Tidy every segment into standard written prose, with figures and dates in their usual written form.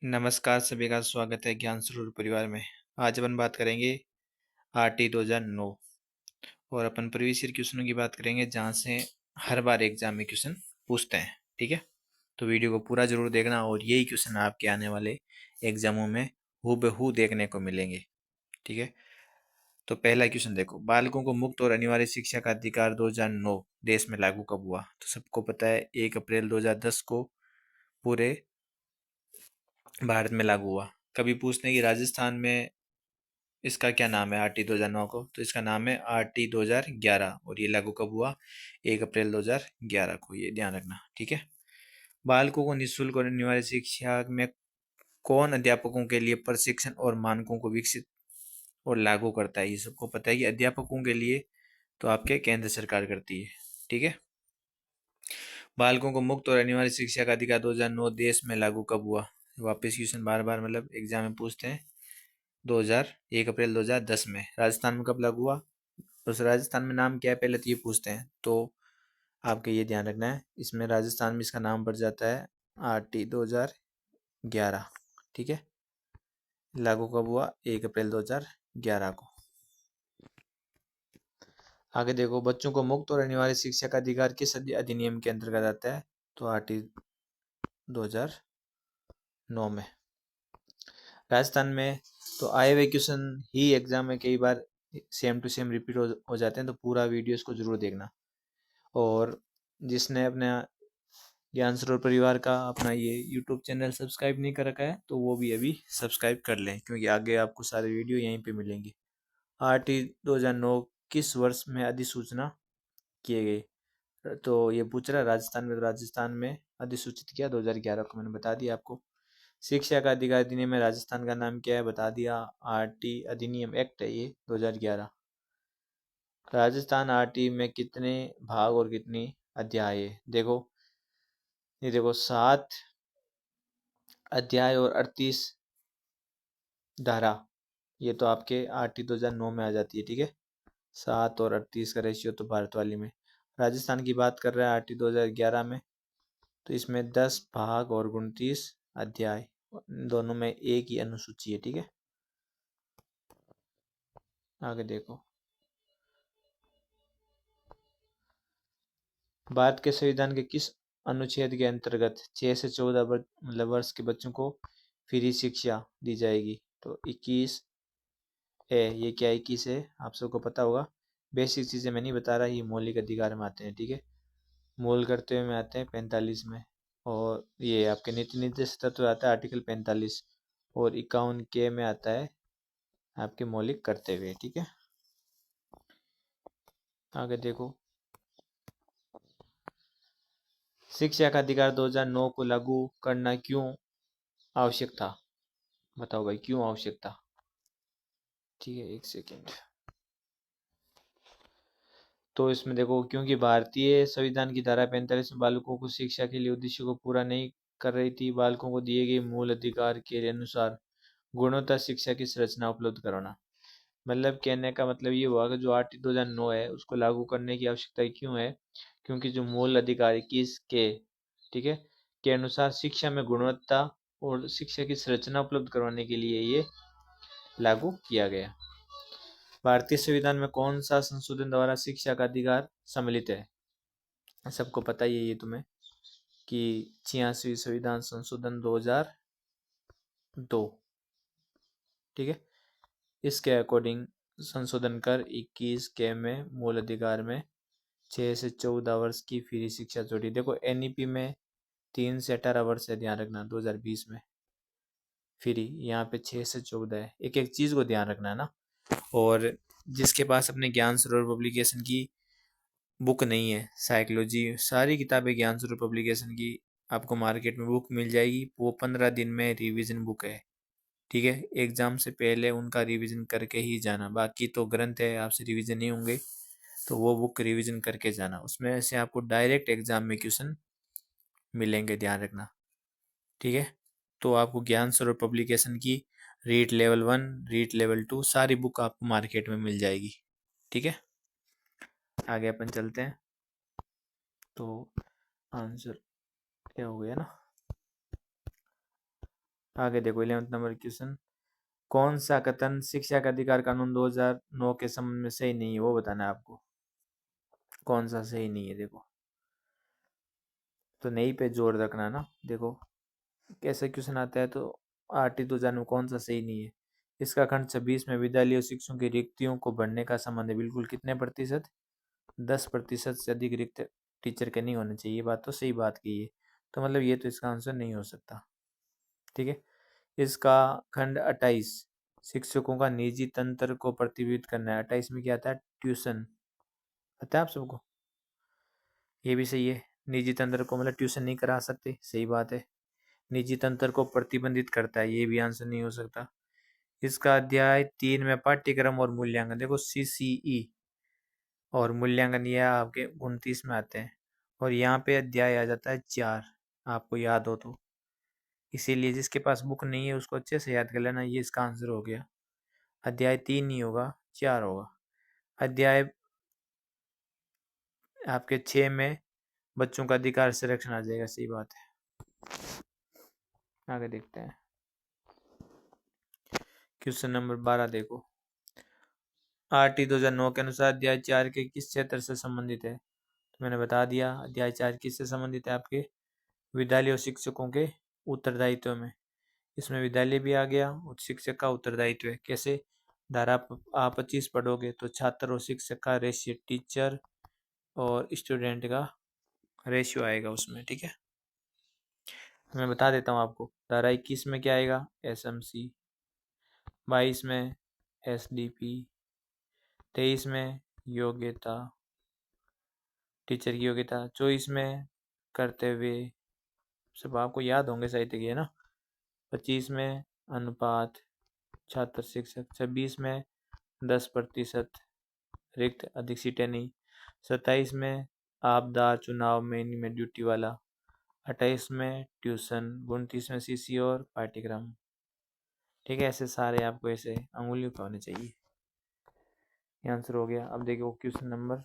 नमस्कार, सभी का स्वागत है ज्ञान स्वरूप परिवार में। आज अपन बात करेंगे आरटी 2009 और अपन प्रीवियस ईयर क्वेश्चनों की बात करेंगे जहाँ से हर बार एग्जाम में क्वेश्चन पूछते हैं। ठीक है, तो वीडियो को पूरा जरूर देखना और यही क्वेश्चन आपके आने वाले एग्जामों में हूबहू देखने को मिलेंगे। ठीक है, तो पहला क्वेश्चन देखो, बालकों को मुक्त और अनिवार्य शिक्षा का अधिकार 2009 देश में लागू कब हुआ? तो सबको पता है 1 अप्रैल 2010 को पूरे भारत में लागू हुआ। कभी पूछते हैं कि राजस्थान में इसका क्या नाम है आरटी 2009 को, तो इसका नाम है आरटी 2011 और ये लागू कब हुआ? 1 अप्रैल 2011 को, ये ध्यान रखना। ठीक है, बालकों को निःशुल्क और अनिवार्य शिक्षा में कौन अध्यापकों के लिए प्रशिक्षण और मानकों को विकसित और लागू करता है? ये सबको पता है कि अध्यापकों के लिए तो आपके केंद्र सरकार करती है। ठीक है, बालकों को मुक्त और अनिवार्य शिक्षा का अधिकार 2009 देश में लागू कब हुआ? वापस क्वेश्चन बार बार मतलब एग्जाम में पूछते हैं। 1 अप्रैल 2010 में। राजस्थान में कब लागू हुआ? उस राजस्थान में नाम क्या है पहले तो ये पूछते हैं, तो आपके ये ध्यान रखना है, इसमें राजस्थान में इसका नाम पड़ जाता है आरटी 2011। ठीक है, लागू कब हुआ? 1 अप्रैल 2011 को। आगे देखो, बच्चों को मुक्त और अनिवार्य शिक्षा का अधिकार किस अधिनियम के अंतर्गत आता है? तो आरटी 2009 में। राजस्थान में तो आए हुए क्वेश्चन ही एग्जाम में कई बार सेम टू सेम रिपीट हो जाते हैं, तो पूरा वीडियो इसको जरूर देखना। और जिसने अपने ज्ञान सरोवर परिवार का अपना ये यूट्यूब चैनल सब्सक्राइब नहीं कर रखा है तो वो भी अभी सब्सक्राइब कर लें, क्योंकि आगे आपको सारे वीडियो यहीं पे मिलेंगे। आरटी 2009 किस वर्ष में अधिसूचना किए गए? तो ये पूछ रहा है राजस्थान में, तो राजस्थान में अधिसूचित किया 2011 को, मैंने बता दिया आपको। शिक्षा का अधिकार अधिनियम में राजस्थान का नाम क्या है? बता दिया, आरटी अधिनियम एक्ट है ये 2011। राजस्थान आरटी में कितने भाग और कितनी अध्याय है? देखो, ये देखो 7 अध्याय और 38 धारा, ये तो आपके आरटी 2009 में आ जाती है। ठीक है, 7 और 38 का रेशियो तो भारत वाली में। राजस्थान की बात कर रहा है आरटी 2011 में, तो इसमें 10 भाग और 29 अध्याय, दोनों में एक ही अनुसूची है। ठीक है, आगे देखो, भारत के संविधान के किस अनुच्छेद के अंतर्गत 6 से 14 मतलब वर्ष के बच्चों को फ्री शिक्षा दी जाएगी? तो 21 है। ये क्या 21 है आप सबको पता होगा। बेसिक चीजें मैं नहीं बता रहा, ये मौलिक अधिकार में आते हैं। ठीक है, मूल कर्तव्य में आते हैं 45 में, और ये आपके नीति निर्देश तत्व आता है आर्टिकल 45, और 51 के में आता है आपके मौलिक कर्तव्य। ठीक है, आगे देखो, शिक्षा का अधिकार 2009 को लागू करना क्यों आवश्यक था? बताओ भाई, क्यों आवश्यक था? ठीक है, एक सेकेंड। तो इसमें देखो, क्योंकि भारतीय संविधान की धारा 45 में बालकों को शिक्षा के लिए उद्देश्य को पूरा नहीं कर रही थी। बालकों को दिए गए मूल अधिकार के अनुसार गुणवत्ता शिक्षा की संरचना उपलब्ध कराना। मतलब कहने का मतलब ये हुआ कि जो आरटी 2009 है उसको लागू करने की आवश्यकता क्यों है? क्योंकि जो मूल अधिकार 21 के, ठीक है, के अनुसार शिक्षा में गुणवत्ता और शिक्षा की संरचना उपलब्ध करवाने के लिए ये लागू किया गया। भारतीय संविधान में कौन सा संशोधन द्वारा शिक्षा का अधिकार सम्मिलित है? सबको पता ही है ये तुम्हें कि 86वीं संविधान संशोधन 2002। ठीक है, इसके अकॉर्डिंग संशोधन कर 21 के में मूल अधिकार में 6 से 14 वर्ष की फ्री शिक्षा जोड़ी। देखो एनईपी में 3 से 18 वर्ष है, ध्यान रखना 2020 में फ्री, यहाँ पे 6 से 14 है। एक एक चीज को ध्यान रखना है ना। और जिसके पास अपने ज्ञान सरोवर पब्लिकेशन की बुक नहीं है, साइकोलॉजी सारी किताबें ज्ञान स्वरूप पब्लिकेशन की आपको मार्केट में बुक मिल जाएगी। वो 15 दिन में रिवीजन बुक है। ठीक है, एग्जाम से पहले उनका रिवीजन करके ही जाना, बाकी तो ग्रंथ है आपसे रिवीजन नहीं होंगे, तो वो बुक रिवीजन करके जाना। उसमें से आपको डायरेक्ट एग्जाम में क्वेश्चन मिलेंगे, ध्यान रखना। ठीक है, तो आपको ज्ञान स्वरूप पब्लिकेशन की रीट लेवल 1, रीट लेवल 2 सारी बुक आपको मार्केट में मिल जाएगी। ठीक है, आगे अपन चलते हैं। तो आंसर क्या हो गया ना, आगे देखो 11th नंबर क्वेश्चन, कौन सा कथन शिक्षा का अधिकार कानून 2009 के संबंध में सही नहीं है, वो बताना है आपको। कौन सा सही नहीं है, देखो तो नहीं पे जोर रखना ना। देखो कैसे क्वेश्चन आता है, तो आरटी 2000 में कौन सा सही नहीं है। इसका खंड 26 में विद्यालय और शिक्षकों की रिक्तियों को भरने का संबंध है बिल्कुल कितने प्रतिशत, 10% से अधिक रिक्त टीचर के नहीं होने चाहिए। ये बात तो सही बात की है, तो मतलब ये तो इसका आंसर नहीं हो सकता। ठीक है। इसका खंड 28 शिक्षकों का निजी तंत्र को प्रतिबिंबित करना है। 28 में क्या आता है, ट्यूशन, पता है आप सबको। ये भी सही है, निजी तंत्र को मतलब ट्यूशन नहीं करा सकते, सही बात है। निजी तंत्र को प्रतिबंधित करता है, ये भी आंसर नहीं हो सकता। इसका अध्याय 3 में पाठ्यक्रम और मूल्यांकन, देखो सीसीई और मूल्यांकन ये आपके 29 में आते हैं, और यहाँ पे अध्याय आ जाता है 4, आपको याद हो तो। इसीलिए जिसके पास बुक नहीं है उसको अच्छे से याद कर लेना, ये इसका आंसर हो गया। अध्याय 3 नहीं होगा, 4 होगा। अध्याय आपके 6 में बच्चों का अधिकार संरक्षण आ जाएगा, सही बात है। आगे देखते हैं क्वेश्चन नंबर 12, देखो आरटी 2009 के अनुसार अध्याय 4 के किस क्षेत्र से संबंधित है। तो मैंने बता दिया, अध्याय 4 किससे संबंधित है, आपके विद्यालय और शिक्षकों के उत्तरदायित्व में। इसमें विद्यालय भी आ गया और शिक्षक का उत्तरदायित्व है। कैसे, धारा आप 25 पढ़ोगे तो छात्र और शिक्षक का रेशियो, टीचर और स्टूडेंट का रेशियो आएगा उसमें। ठीक है, मैं बता देता हूँ आपको। धारा 21 में क्या आएगा, एसएमसी। 22 में एसडीपी। 23 में योग्यता, टीचर की योग्यता। 24 में कर्तव्य, सब आपको याद होंगे साहित्य की, है ना। 25 में अनुपात, छात्र शिक्षक। 26 में 10% रिक्त, अधिक सीटें नहीं। 27 में आपदा चुनाव में, इनमें ड्यूटी वाला। 28 में ट्यूशन। 29 में सीसी और पाठ्यक्रम। ठीक है, ऐसे सारे आपको ऐसे अंगुलियों पे होने चाहिए। ये आंसर हो गया। अब देखो क्वेश्चन नंबर,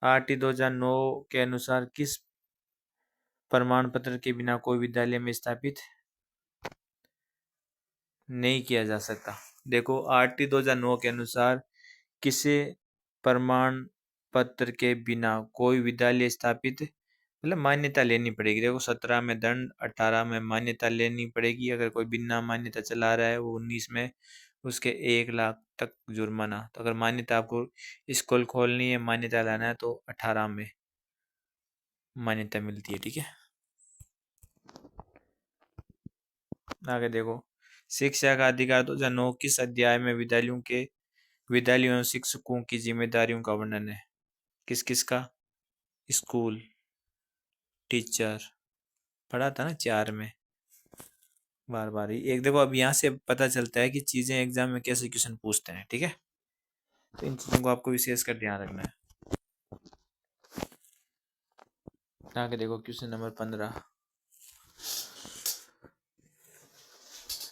आरटी 2009 के अनुसार किस प्रमाण पत्र के बिना कोई विद्यालय में स्थापित नहीं किया जा सकता। देखो आरटी 2009 के अनुसार किसे प्रमाण पत्र के बिना कोई विद्यालय स्थापित, मतलब मान्यता लेनी पड़ेगी। देखो 17 में दंड, 18 में मान्यता लेनी पड़ेगी। अगर कोई बिना मान्यता चला रहा है, वो 19 में उसके 1 लाख तक जुर्माना। तो अगर मान्यता आपको स्कूल खोलनी है, मान्यता लाना है, तो 18 में मान्यता मिलती है। ठीक है, आगे देखो शिक्षा का अधिकार 2009 किस अध्याय में विद्यालयों एवं शिक्षकों की जिम्मेदारियों का वर्णन है। किस किस का, स्कूल, टीचर, पढ़ा था ना 4 में, बार बार ही एक। देखो अब यहाँ से पता चलता है कि चीजें एग्जाम में कैसे क्वेश्चन पूछते हैं। ठीक है, तो इन चीजों को आपको विशेष कर ध्यान रखना है। आगे देखो क्वेश्चन नंबर 15।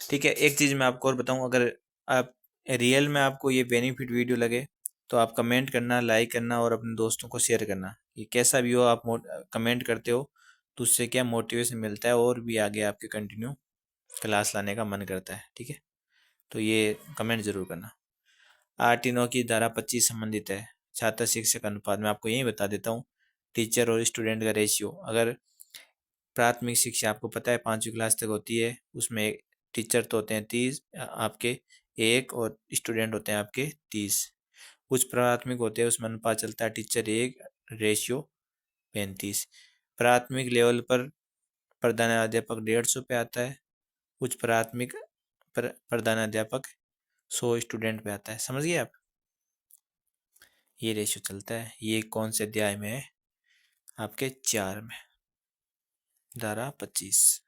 ठीक है, एक चीज मैं आपको और बताऊं, अगर आप रियल में आपको ये बेनिफिट वीडियो लगे तो आप कमेंट करना, लाइक करना और अपने दोस्तों को शेयर करना। ये कैसा भी हो, आप कमेंट करते हो तो उससे क्या मोटिवेशन मिलता है, और भी आगे आपके कंटिन्यू क्लास लाने का मन करता है। ठीक है, तो ये कमेंट जरूर करना। आरटी 9 की धारा 25 संबंधित है छात्र शिक्षक अनुपात में। आपको यही बता देता हूँ, टीचर और स्टूडेंट का रेशियो। अगर प्राथमिक शिक्षा आपको पता है 5वीं क्लास तक होती है, उसमें टीचर तो होते हैं 30 आपके, एक, और स्टूडेंट होते हैं आपके 30। उच्च प्राथमिक होते हैं, उसमें अनुपात चलता है टीचर 1 रेशियो 35। प्राथमिक लेवल पर प्रधानाध्यापक 150 पे आता है। उच्च प्राथमिक प्रधानाध्यापक 100 स्टूडेंट पे आता है। समझ गए आप, ये रेशियो चलता है। ये कौन से अध्याय में है, आपके 4 में, धारा 25।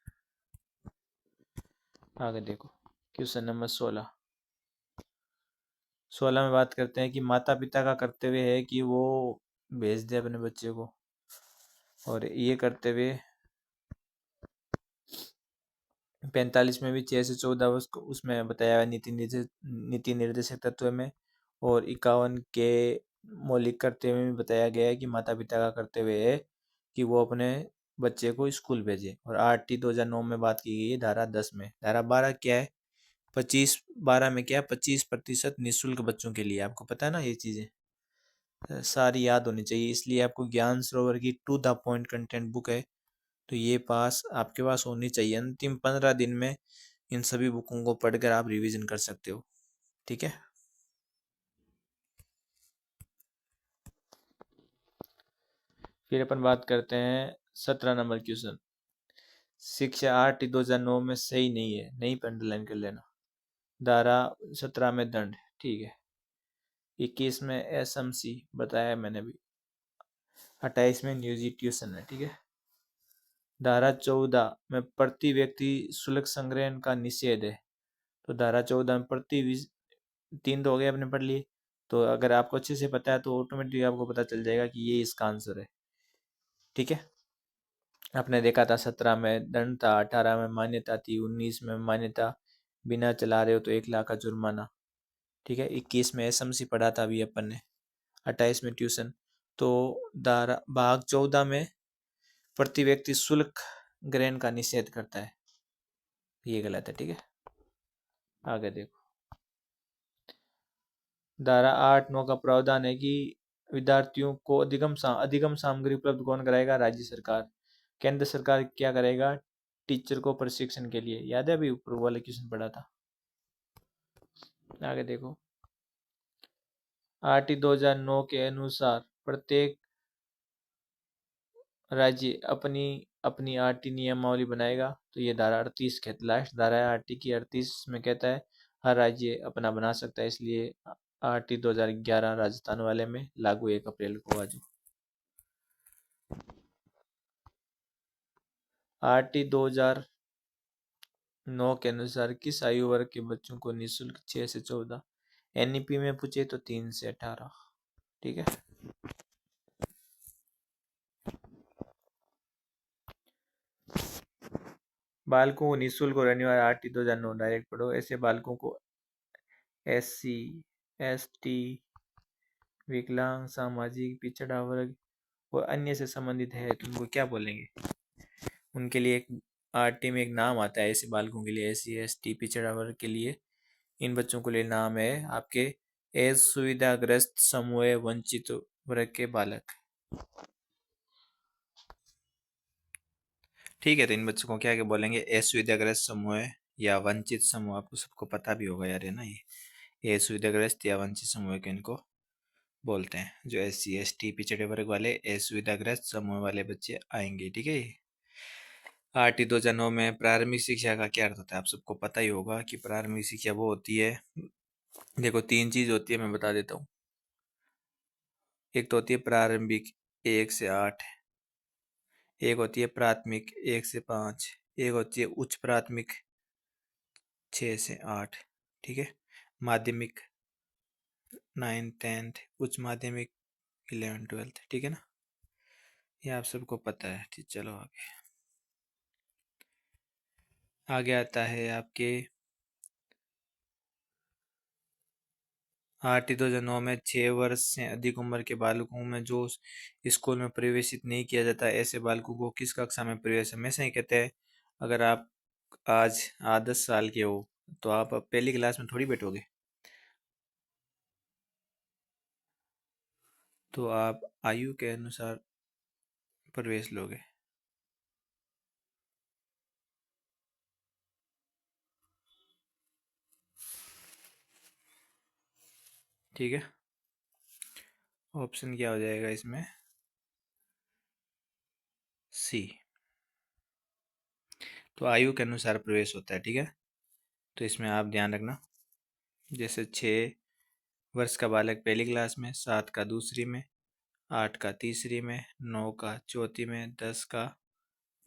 आगे देखो क्वेश्चन नंबर 16। 16 में बात करते हैं कि माता पिता का कर्तव्य है कि वो भेज दे अपने बच्चे को, और ये कर्तव्य 45 में भी 6 से 14 वर्ष को उसमें बताया हुआ नीति निर्देशक तत्व में, और 51 के मौलिक कर्तव्य में भी बताया गया है कि माता पिता का कर्तव्य है कि वो अपने बच्चे को स्कूल भेजे। और आरटी 2009 में बात की गई है धारा 10 में। धारा 12 क्या है? 25/12 में क्या है? 25% निःशुल्क बच्चों के लिए। आपको पता है ना ये चीजें सारी याद होनी चाहिए, इसलिए आपको ज्ञान सरोवर की to the point content book है, तो ये पास आपके पास होनी चाहिए। अंतिम 15 दिन में इन सभी बुकों को पढ़कर आप रिवीजन कर सकते हो। ठीक है, फिर अपन बात करते हैं 17 नंबर क्वेश्चन। शिक्षा आठ 2009 में सही नहीं है, नहीं पे अंडरलाइन कर लेना। धारा 17 में दंड, ठीक है। 21 में एसएमसी बताया मैंने भी। 28 में नियोजित ट्यूशन है, ठीक है। धारा 14 में प्रति व्यक्ति शुल्क संग्रहण का निषेध है। तो धारा 14 में तीन तो हो गए अपने पढ़ लिए। तो अगर आपको अच्छे से पता है तो ऑटोमेटिक आपको पता चल जाएगा कि ये इसका आंसर है। ठीक है, आपने देखा था 17 में दंड था, 18 में मान्यता थी, 19 में मान्यता, बिना चला रहे हो तो 1 लाख का जुर्माना। ठीक है, 21 में एसएमसी पढ़ा था अभी अपन ने, 28 में ट्यूशन। तो धारा भाग 14 में प्रति व्यक्ति शुल्क ग्रहण का निषेध करता है, ये गलत है। ठीक है, आगे देखो। धारा 8-9 का प्रावधान है कि विद्यार्थियों को अधिगम सामग्री उपलब्ध कौन कराएगा? राज्य सरकार। केंद्र सरकार क्या करेगा? टीचर को प्रशिक्षण के लिए। याद है अभी ऊपर वाले क्वेश्चन पढ़ा था। आगे देखो। आरटी 2009 के अनुसार प्रत्येक राज्य अपनी अपनी आरटी नियमावली बनाएगा। तो ये धारा 38 कहता, लास्ट धारा है आरटी की 38 में कहता है हर राज्य अपना बना सकता है, इसलिए आरटी 2011 राजस्थान वाले में लागू 1 अप्रैल को आज। आरटी 2009 के अनुसार किस आयु वर्ग के बच्चों को निःशुल्क 6 से 14? एनईपी में पूछे तो 3 से 18। ठीक है, बालकों को निःशुल्क और अनिवार्य आरटी 2009 डायरेक्ट पढ़ो। ऐसे बालकों को एससी, एसटी, विकलांग, सामाजिक पिछड़ा वर्ग और अन्य से संबंधित है तो उनको क्या बोलेंगे? उनके लिए एक आरटी में एक नाम आता है ऐसे बालकों के लिए, एससी, एसटी, पिछड़ा वर्ग के लिए। इन बच्चों के लिए नाम है आपके असुविधाग्रस्त समूह, वंचित वर्ग के बालक। ठीक है, तो इन बच्चों को क्या क्या बोलेंगे? असुविधाग्रस्त समूह या वंचित समूह। आपको सबको पता भी होगा यार, है ना? ये असुविधाग्रस्त या वंचित समूह के इनको बोलते हैं। जो एससी, एसटी, पिछड़े वर्ग वाले असुविधाग्रस्त समूह वाले बच्चे आएंगे। ठीक है, आरटी 2009 में प्रारंभिक शिक्षा का क्या अर्थ होता है? आप सबको पता ही होगा कि प्रारंभिक शिक्षा वो होती है, देखो 3 चीज होती है, मैं बता देता हूँ। एक तो होती है प्रारंभिक 1 से 8, एक होती है प्राथमिक 1 से 5, एक होती है उच्च प्राथमिक 6 से 8। ठीक है, माध्यमिक 9, 10, उच्च माध्यमिक 11, 12। ठीक है ना, ये आप सबको पता है। ठीक, चलो आगे। आगे आता है आपके आरटी 2009 में 6 वर्ष से अधिक उम्र के बालकों में जो स्कूल में प्रवेशित नहीं किया जाता, ऐसे बालकों को किस कक्षा में प्रवेश? हमेशा ही कहते हैं अगर आप आज 10 साल के हो तो आप अब पहली क्लास में थोड़ी बैठोगे, तो आप आयु के अनुसार प्रवेश लोगे। ठीक है, ऑप्शन क्या हो जाएगा इसमें? सी। तो आयु के अनुसार प्रवेश होता है। ठीक है, तो इसमें आप ध्यान रखना, जैसे 6 वर्ष का बालक पहली क्लास में, 7 का दूसरी में, 8 का तीसरी में, 9 का चौथी में, 10 का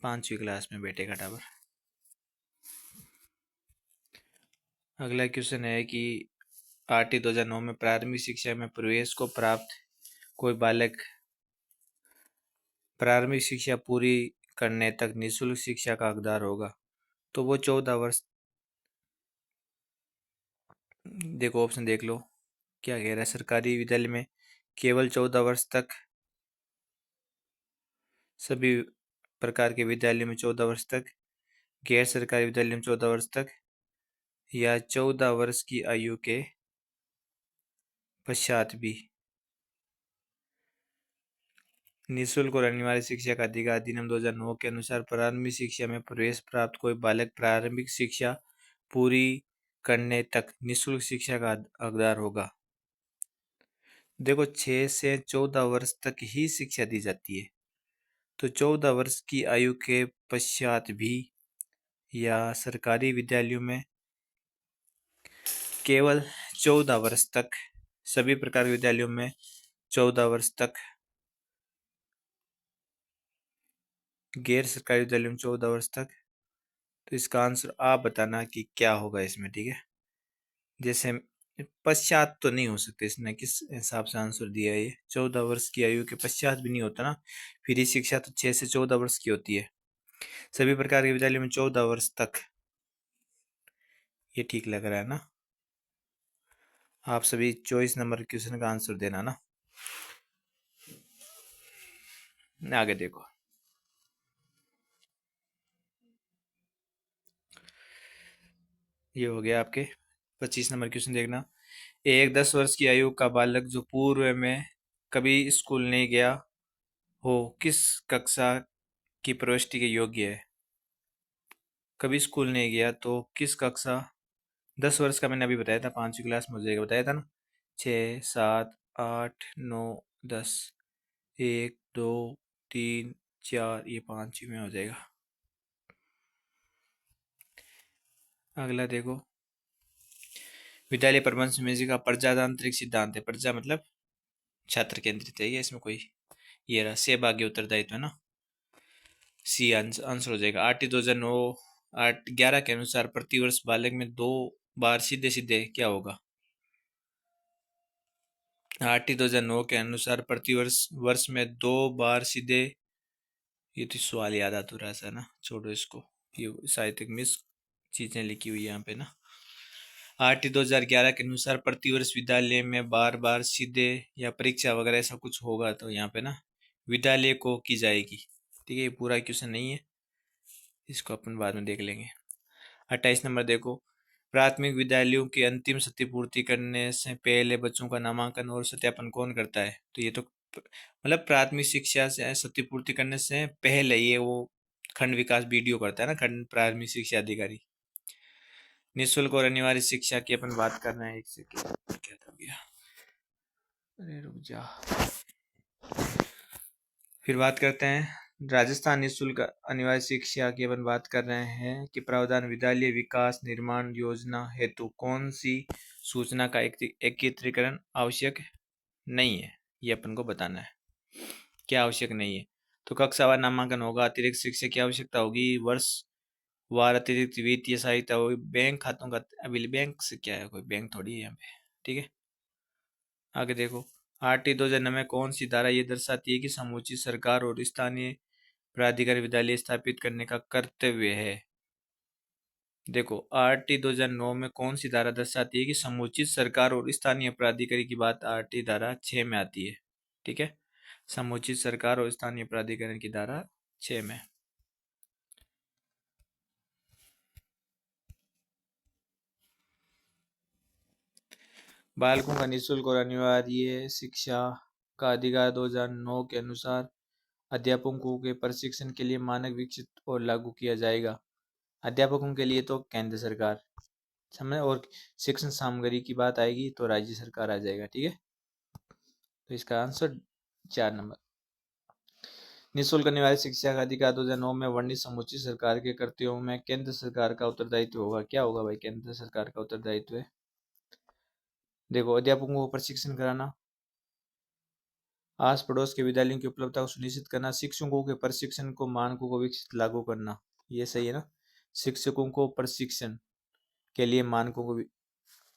5वीं क्लास में बैठेगा टावर। अगला क्वेश्चन है कि आरटी 2009 में प्रारंभिक शिक्षा में प्रवेश को प्राप्त कोई बालक प्रारंभिक शिक्षा पूरी करने तक निःशुल्क शिक्षा का हकदार होगा, तो वो 14 वर्ष। देखो ऑप्शन देख लो क्या कह रहा है। सरकारी विद्यालय में केवल 14 वर्ष तक सभी प्रकार के विद्यालयों में 14 वर्ष तक, गैर सरकारी विद्यालयों में 14 वर्ष तक, या 14 वर्ष की आयु के पश्चात भी निःशुल्क और अनिवार्य शिक्षा का अधिकार अधिनियम 2009 के अनुसार प्रारंभिक शिक्षा में प्रवेश प्राप्त कोई बालक प्रारंभिक शिक्षा पूरी करने तक निःशुल्क शिक्षा का हकदार होगा। देखो 6 से 14 वर्ष तक ही शिक्षा दी जाती है, तो 14 वर्ष की आयु के पश्चात भी या सरकारी विद्यालयों में केवल 14 वर्ष तक, सभी प्रकार के विद्यालयों में 14 वर्ष तक, गैर सरकारी विद्यालयों में 14 वर्ष तक। तो इसका आंसर आप बताना कि क्या होगा इसमें, ठीक है। जैसे पश्चात तो नहीं हो सकते, इसने किस हिसाब से आंसर दिया है, ये 14 वर्ष की आयु के पश्चात भी नहीं होता ना, फिर ये शिक्षा तो 6 से 14 वर्ष की होती है। सभी प्रकार के विद्यालयों में 14 वर्ष तक, ये ठीक लग रहा है ना। आप सभी 24 नंबर क्वेश्चन का आंसर देना ना। आगे देखो, ये हो गया आपके 25 नंबर क्वेश्चन देखना। एक 10 वर्ष की आयु का बालक जो पूर्व में कभी स्कूल नहीं गया हो किस कक्षा की प्रविष्टि के योग्य है। कभी स्कूल नहीं गया तो किस कक्षा, 10 वर्ष का मैंने अभी बताया था, 5वीं क्लास में हो जाएगा, बताया था ना। 6, 7, 8, 9, 10, 1, 2, 3, 4, ये 5वीं में हो जाएगा। अगला देखो, विद्यालय प्रबंध समिति का प्रजातांत्रिक सिद्धांत है। प्रजा मतलब छात्र केंद्रित है, ये इसमें कोई ये रहा सहभागी उत्तरदायित्व है ना। सी आंसर हो जाएगा। आरटी 2009 8-11 के अनुसार प्रतिवर्ष बालक में 2 बार सीधे सीधे क्या होगा। आरटी 2009 के अनुसार वर्ष में 2 बार सीधे, ये तो सवाल याद आता रहा है ना, छोड़ो इसको, ये साहित्यिक मिस चीजें लिखी हुई है यहाँ पे ना। आरटी 2011 के अनुसार प्रतिवर्ष विद्यालय में बार बार सीधे या परीक्षा वगैरह ऐसा कुछ होगा, तो यहाँ पे ना विद्यालय को की जाएगी, ठीक है। ये पूरा क्वेश्चन नहीं है, इसको अपन बाद में देख लेंगे। 28 नंबर देखो, प्राथमिक विद्यालयों की अंतिम क्षतिपूर्ति करने से पहले बच्चों का नामांकन और सत्यापन कौन करता है। तो ये तो मतलब प्राथमिक शिक्षा से क्षतिपूर्ति करने से पहले ये वो खंड विकास बीडीओ करता है ना, खंड प्राथमिक शिक्षा अधिकारी। निःशुल्क और अनिवार्य शिक्षा की अपन बात कर रहे हैं। एक सेकेंड, क्या हो गया, अरे रुक जा। फिर बात करते हैं राजस्थान निःशुल्क अनिवार्य शिक्षा की अपन बात कर रहे हैं कि प्रावधान विद्यालय विकास निर्माण योजना हेतु कौन सी सूचना का एकत्रीकरण आवश्यक नहीं है, ये अपन को बताना है। क्या आवश्यक नहीं है, तो कक्षावार नामांकन होगा, अतिरिक्त शिक्षक की आवश्यकता होगी, वर्ष वार अतिरिक्त वित्तीय सहायता होगी, बैंक खातों का अभी बैंक से क्या है, कोई बैंक थोड़ी है यहाँ पे, ठीक है। आगे देखो, आरटी 2009 में कौन सी धारा ये दर्शाती है कि समूची सरकार और स्थानीय प्राधिकारी विद्यालय स्थापित करने का कर्तव्य है। देखो आरटी 2009 में कौन सी धारा दर्शाती है कि समुचित सरकार और स्थानीय प्राधिकारी की बात आरटी धारा 6 में आती है, ठीक है। समुचित सरकार और स्थानीय प्राधिकरण की धारा 6 में। बालकों का निःशुल्क और अनिवार्य शिक्षा का अधिकार 2009 के अनुसार अध्यापकों के प्रशिक्षण के लिए मानक विकसित और लागू किया जाएगा। अध्यापकों के लिए तो केंद्र सरकार, समझ, और शिक्षण सामग्री की बात आएगी तो राज्य सरकार आ जाएगा, ठीक है। तो इसका आंसर 4 नंबर। निःशुल्क अनिवार्य शिक्षा का अधिकार 2009 में वर्णित समुचित सरकार के कर्तव्यों में केंद्र सरकार का उत्तरदायित्व होगा। क्या होगा भाई केंद्र सरकार का उत्तरदायित्व है। देखो अध्यापकों को प्रशिक्षण कराना, आस पड़ोस के विद्यालयों की उपलब्धता को सुनिश्चित करना, शिक्षकों के प्रशिक्षण को मानकों को विकसित लागू करना, ये सही है ना। शिक्षकों को प्रशिक्षण के लिए मानकों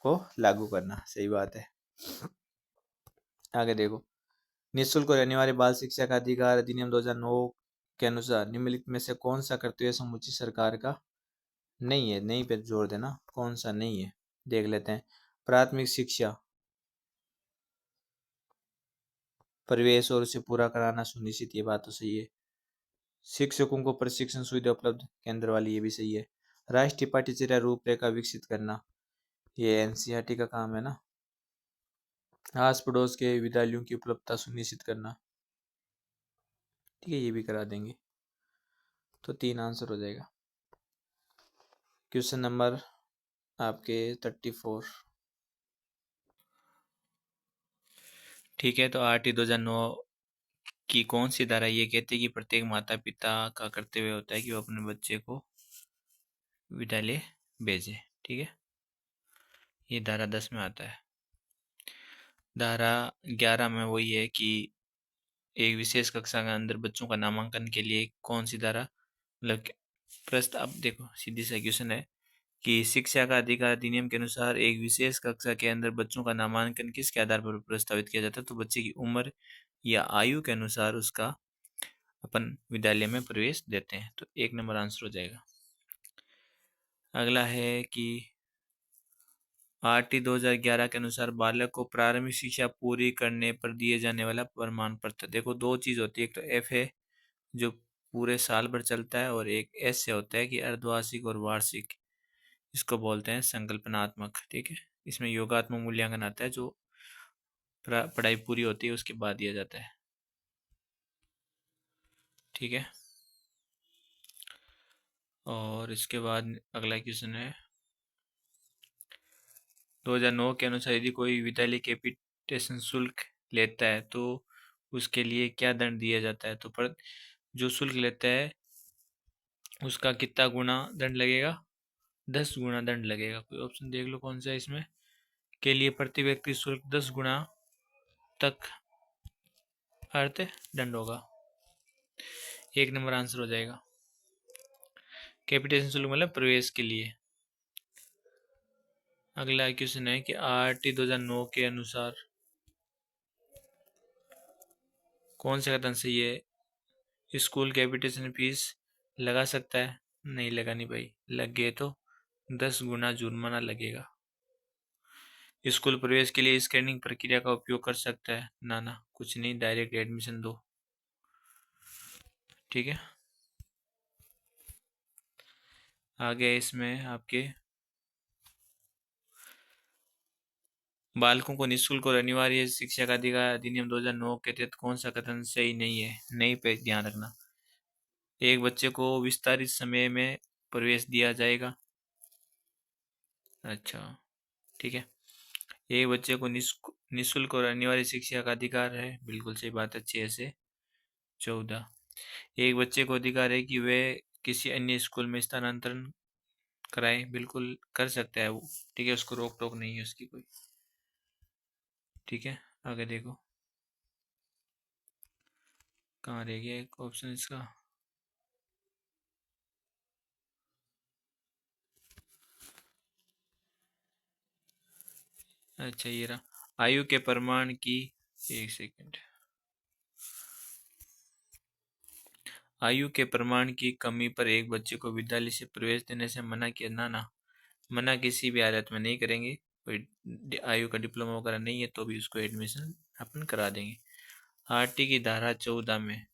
को लागू करना, सही बात है। आगे देखो, निःशुल्क और अनिवार्य बाल शिक्षा का अधिकार अधिनियम 2009 के अनुसार निम्नलिखित में से कौन सा कर्तव्य समुचित सरकार का नहीं है। नहीं पे जोर देना, कौन सा नहीं है, देख लेते हैं। प्राथमिक शिक्षा प्रवेश और उसे पूरा कराना सुनिश्चित, ये बात तो सही है। शिक्षकों को प्रशिक्षण सुविधा उपलब्ध केंद्र वाली, ये भी सही है। राष्ट्रीय पाठ्यचर्या रूपरेखा विकसित करना, ये एनसीईआरटी का काम है ना। आस पड़ोस के विद्यालयों की उपलब्धता सुनिश्चित करना, ठीक है, ये भी करा देंगे। तो 3 आंसर हो जाएगा। क्वेश्चन नंबर आपके 34। ठीक है, तो आरटी 2009 की कौन सी धारा ये कहती है कि प्रत्येक माता पिता का कर्तव्य होता है कि वो अपने बच्चे को विद्यालय भेजे, ठीक है। ये धारा 10 में आता है। धारा 11 में वही है कि एक विशेष कक्षा के अंदर बच्चों का नामांकन के लिए कौन सी धारा, मतलब प्रश्न, अब देखो सीधी सा क्वेश्चन है कि शिक्षा का अधिकार अधिनियम के अनुसार एक विशेष कक्षा के अंदर बच्चों का नामांकन किसके आधार पर प्रस्तावित किया जाता है, तो बच्चे की उम्र या आयु के अनुसार उसका अपन विद्यालय में प्रवेश देते हैं। तो 1 नंबर आंसर हो जाएगा। अगला है कि आरटी 2011 के अनुसार बालक को प्रारंभिक शिक्षा पूरी करने पर दिए जाने वाला प्रमाण पत्र, देखो 2 चीज होती है, एक तो एफ है जो पूरे साल भर चलता है, और एक एस से होता है कि अर्धवार्षिक और वार्षिक, इसको बोलते हैं संकल्पनात्मक, ठीक है। इसमें योगात्मक मूल्यांकन आता है जो पढ़ाई पूरी होती है उसके बाद दिया जाता है, ठीक है। और इसके बाद अगला क्वेश्चन है 2009 के अनुसार यदि कोई विद्यालय कैपिटेशन शुल्क लेता है तो उसके लिए क्या दंड दिया जाता है, तो पर जो शुल्क लेता है उसका कितना गुना दंड लगेगा, 10 गुना दंड लगेगा। कोई ऑप्शन देख लो कौन सा है इसमें, के लिए प्रति व्यक्ति शुल्क 10 गुना तक अर्थ दंड होगा। 1 नंबर आंसर हो जाएगा। कैपिटेशन शुल्क मतलब प्रवेश के लिए। अगला क्वेश्चन है कि आरटी 2009 के अनुसार कौन सा कथन सही है, स्कूल कैपिटेशन फीस लगा सकता है, नहीं लगानी भाई, लग गए तो 10 गुना जुर्माना लगेगा। स्कूल प्रवेश के लिए स्कैनिंग प्रक्रिया का उपयोग कर सकता है, ना ना कुछ नहीं, डायरेक्ट एडमिशन दो, ठीक है। आगे इसमें आपके बालकों को निःशुल्क और अनिवार्य शिक्षा का अधिकार अधिनियम 2009 के तहत कौन सा कथन सही नहीं है, नहीं पे ध्यान रखना। एक बच्चे को विस्तारित समय में प्रवेश दिया जाएगा, अच्छा, ठीक है। एक बच्चे को निःशुल्क और अनिवार्य शिक्षा का अधिकार है, बिल्कुल सही बात है, 6 से 14। एक बच्चे को अधिकार है कि वह किसी अन्य स्कूल में स्थानांतरण कराए, बिल्कुल कर सकता है वो, ठीक है, उसको रोक टोक नहीं है उसकी कोई, ठीक है। आगे देखो कहाँ रह गया एक ऑप्शन इसका, अच्छा ये रहा, आयु के प्रमाण की, एक सेकंड, आयु के प्रमाण की कमी पर एक बच्चे को विद्यालय से प्रवेश देने से मना किया, ना ना, मना किसी भी हालत में नहीं करेंगे। कोई आयु का डिप्लोमा वगैरह नहीं है तो भी उसको एडमिशन अपन करा देंगे। आरटी की धारा 14 में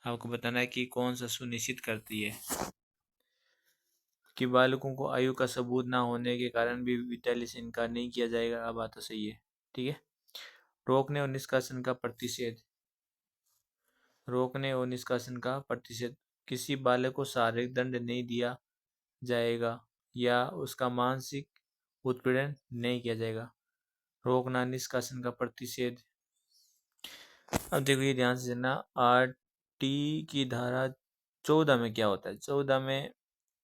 आपको बताना है कि कौन सा सुनिश्चित करती है कि बालकों को आयु का सबूत ना होने के कारण भी विद्यालय से इनकार नहीं किया जाएगा। अब बात तो सही है, ठीक है। रोकने और निष्कासन का प्रतिषेध, रोकने और निष्कासन का प्रतिषेध, किसी बालक को शारीरिक दंड नहीं दिया जाएगा या उसका मानसिक उत्पीड़न नहीं किया जाएगा। रोकना निष्कासन का प्रतिषेध, अब देखो ये ध्यान से सुनना, आरटी की धारा 14 में क्या होता है, 14 में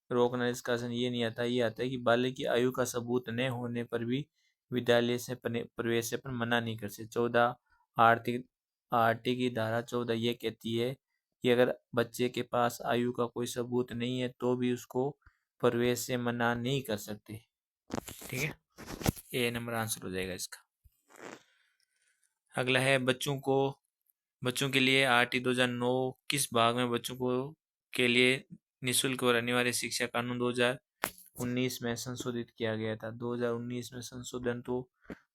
रोकना निष्कासन ये नहीं आता, ये आता है कि बालक की आयु का सबूत न होने पर भी विद्यालय से प्रवेश से पर मना नहीं कर सकते। 14 आर्थिक आरटी की धारा 14 ये कहती है कि अगर बच्चे के पास आयु का कोई सबूत नहीं है तो भी उसको प्रवेश से मना नहीं कर सकते, ठीक है। ए नंबर आंसर हो जाएगा इसका। अगला है बच्चों के लिए आरटी 2009 किस भाग में बच्चों को के लिए निःशुल्क और अनिवार्य शिक्षा कानून 2019 में संशोधित किया गया था। 2019 में संशोधन तो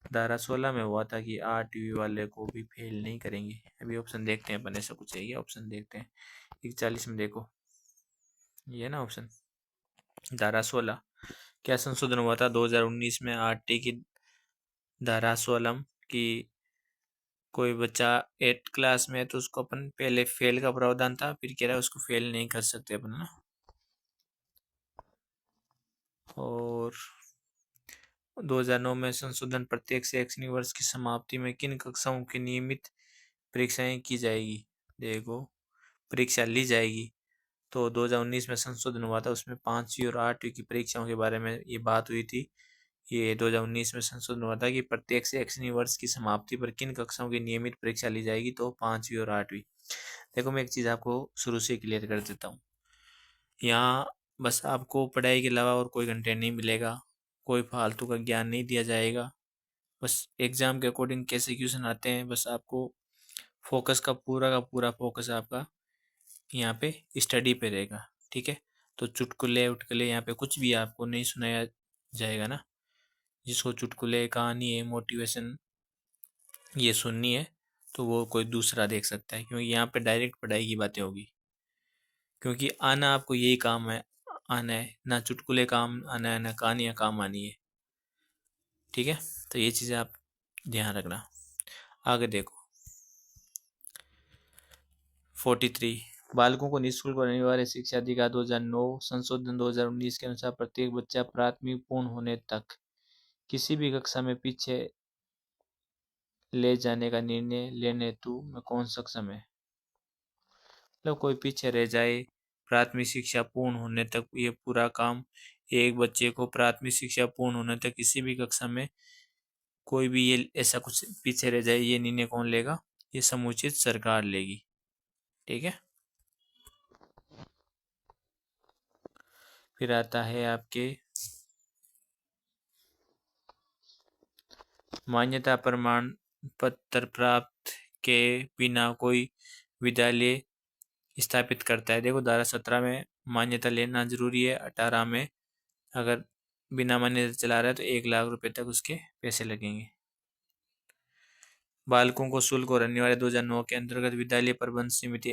धारा 16 में हुआ था कि आठवीं वाले को भी फेल नहीं करेंगे। अभी ऑप्शन देखते हैं अपन, ऐसा कुछ है क्या, ऑप्शन देखते हैं। 41 में देखो, ये ना ऑप्शन, धारा 16 क्या संशोधन हुआ था 2019 में आरटी की धारा 16 की। कोई बच्चा 8 क्लास में है तो उसको अपन पहले फेल का प्रावधान था, फिर कह रहा है उसको फेल नहीं कर सकते अपन ना। और 2009 में संशोधन, प्रत्येक शैक्षणिक वर्ष की समाप्ति में किन कक्षाओं की नियमित परीक्षाएं की जाएगी। देखो, परीक्षा ली जाएगी। तो 2019 में संशोधन हुआ था, उसमें 5वीं और 8वीं की परीक्षाओं के बारे में ये बात हुई थी। ये 2019 में संशोधन हुआ था कि प्रत्येक शैक्षणिक वर्ष की समाप्ति पर किन कक्षाओं की नियमित परीक्षा ली जाएगी, तो 5वीं और 8वीं। देखो, मैं एक चीज़ आपको शुरू से क्लियर कर देता हूँ। यहाँ बस आपको पढ़ाई के अलावा और कोई कंटेंट नहीं मिलेगा, कोई फालतू का ज्ञान नहीं दिया जाएगा। बस एग्जाम के अकॉर्डिंग कैसे क्वेश्चन आते हैं, बस आपको फोकस का पूरा फोकस आपका यहाँ पे स्टडी पे रहेगा। ठीक है, तो चुटकुले उटकुले यहाँ पे कुछ भी आपको नहीं सुनाया जाएगा ना। जिसको चुटकुले, कहानी है, मोटिवेशन ये सुननी है तो वो कोई दूसरा देख सकता है, क्योंकि यहाँ पे डायरेक्ट पढ़ाई की बातें होगी। क्योंकि आना आपको यही काम है, आना है ना, चुटकुले काम आना है ना कहानियाँ काम आनी है। ठीक है, तो ये चीज़ें आप ध्यान रखना। आगे देखो, 43, बालकों को निःशुल्क और अनिवार्य शिक्षा अधिकार 2009 संशोधन 2019 के अनुसार प्रत्येक बच्चा प्राथमिक पूर्ण होने तक किसी भी कक्षा में पीछे ले जाने का निर्णय लेने हेतु में कौन सक्षम है। मतलब कोई पीछे रह जाए, प्राथमिक शिक्षा पूर्ण होने तक ये पूरा काम, एक बच्चे को प्राथमिक शिक्षा पूर्ण होने तक किसी भी कक्षा में कोई भी ये ऐसा कुछ पीछे रह जाए, ये निर्णय कौन लेगा, ये समुचित सरकार लेगी। ठीक है, फिर आता है आपके मान्यता प्रमाण पत्र प्राप्त के बिना कोई विद्यालय स्थापित करता है। देखो, धारा 17 में मान्यता लेना जरूरी है, 18 में अगर बिना मान्यता चला रहा है तो 1 लाख रुपए तक उसके पैसे लगेंगे। बालकों को शुल्क और अनिवार्य 2009 के अंतर्गत विद्यालय प्रबंध समिति